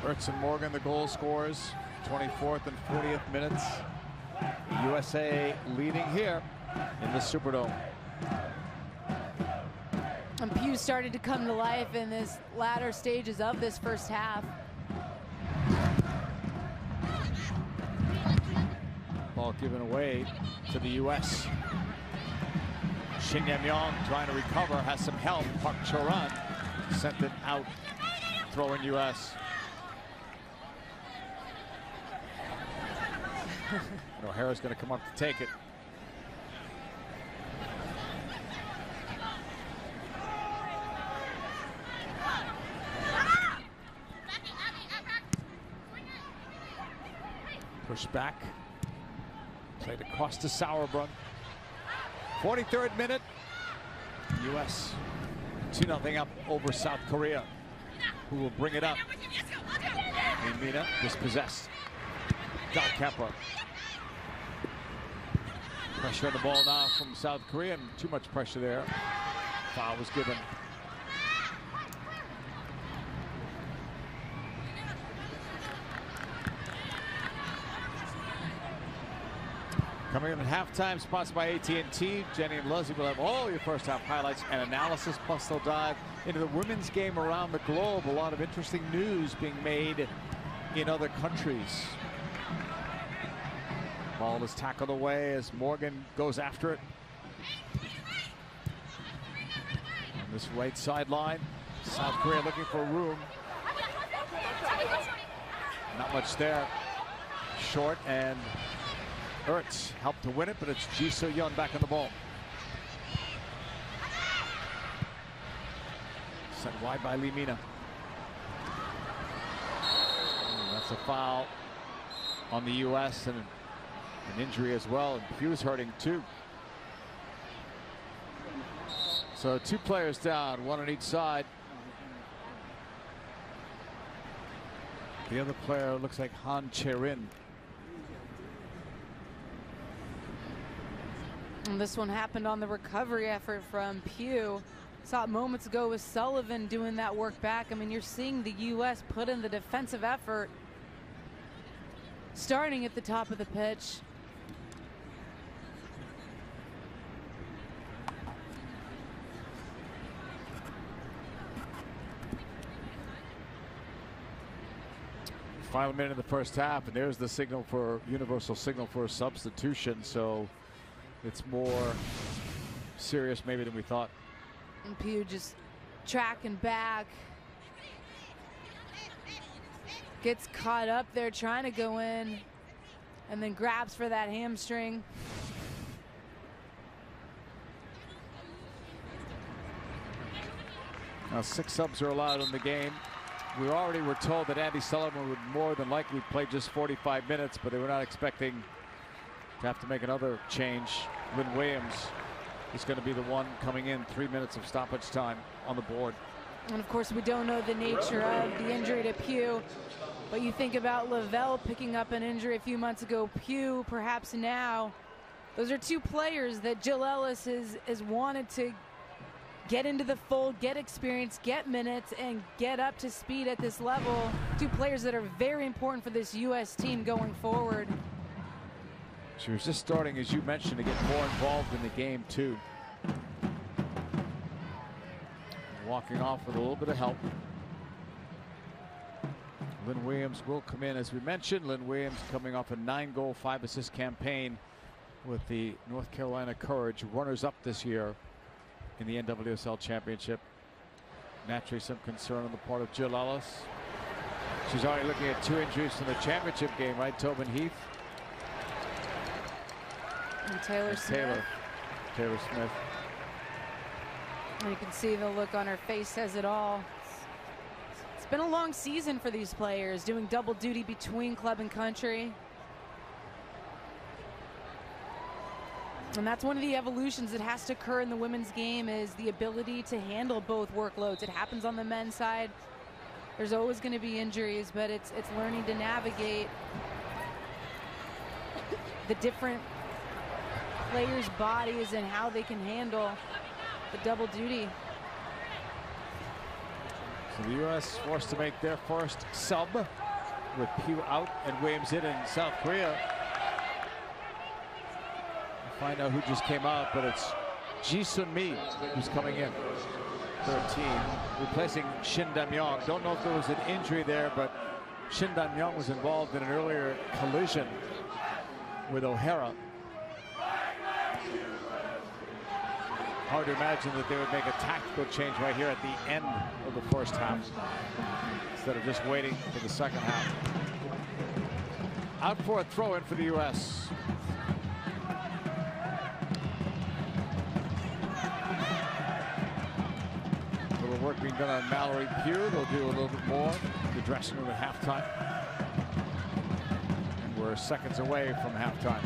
Ertz and Morgan, the goal scorers, 24th and 40th minutes. USA leading here in the Superdome. And Pugh started to come to life in this latter stages of this first half. Ball given away to the U.S. Shin Yam-yong trying to recover, has some help. Park Choran sent it out, throwing U.S. And O'Hara's going to come up to take it. Push back. Played across to Sauerbrunn. 43rd minute. U.S. 2-0 up over South Korea, who will bring it up. Mina dispossessed. Dahlkemper. Pressure on the ball now from South Korea, and too much pressure there. Foul was given. Coming in at halftime, sponsored by AT&T. Jenny and Leslie will have all your first half highlights and analysis, plus they'll dive into the women's game around the globe. A lot of interesting news being made in other countries. Ball is tackled away as Morgan goes after it. On this right sideline, South Korea looking for room. Not much there. Short, and Ertz helped to win it, but it's Ji So-yeon back on the ball. Sent wide by Lee Mina. That's a foul on the U.S. and an injury as well, and Pugh's hurting too. So 2 players down, 1 on each side. The other player looks like Han Che-rin. And this one happened on the recovery effort from Pugh. Saw it moments ago with Sullivan doing that work back. I mean, you're seeing the U.S. put in the defensive effort starting at the top of the pitch. Final minute of the first half, and there's the signal for universal signal for a substitution. So it's more serious maybe than we thought. And Pugh just tracking back. Gets caught up there trying to go in, and then grabs for that hamstring. Now 6 subs are allowed in the game. We already were told that Andy Sullivan would more than likely play just 45 minutes, but they were not expecting to have to make another change. Lynn Williams is going to be the one coming in. 3 minutes of stoppage time on the board. And of course, we don't know the nature of the injury to Pugh, but you think about Lavelle picking up an injury a few months ago, Pugh perhaps now. Those are 2 players that Jill Ellis has wanted to get into the fold, get experience, get minutes, and get up to speed at this level. 2 players that are very important for this U.S. team going forward. She was just starting, as you mentioned, to get more involved in the game, too. Walking off with a little bit of help. Lynn Williams will come in, as we mentioned. Lynn Williams coming off a 9-goal, 5-assist campaign with the North Carolina Courage, runners-up this year in the NWSL Championship. Naturally, some concern on the part of Jill Ellis. She's already looking at 2 injuries from the championship game, right? Tobin Heath. And Taylor Smith. Taylor Smith. And you can see the look on her face says it all. It's been a long season for these players, doing double duty between club and country. And that's one of the evolutions that has to occur in the women's game, is the ability to handle both workloads. It happens on the men's side. There's always going to be injuries, but it's learning to navigate the different players' bodies and how they can handle the double duty. So the U.S. forced to make their first sub with Pugh out and Williams in South Korea. We'll find out who just came out, but it's Ji-Sun Mi who's coming in. 13, replacing Shin Dam-yong. Don't know if there was an injury there, but Shin Dam-yong was involved in an earlier collision with O'Hara. Hard to imagine that they would make a tactical change right here at the end of the first half instead of just waiting for the second half. Out for a throw-in for the U.S. A little work being done on Mallory Pugh. They'll do a little bit more in the dressing room at halftime. And we're seconds away from halftime.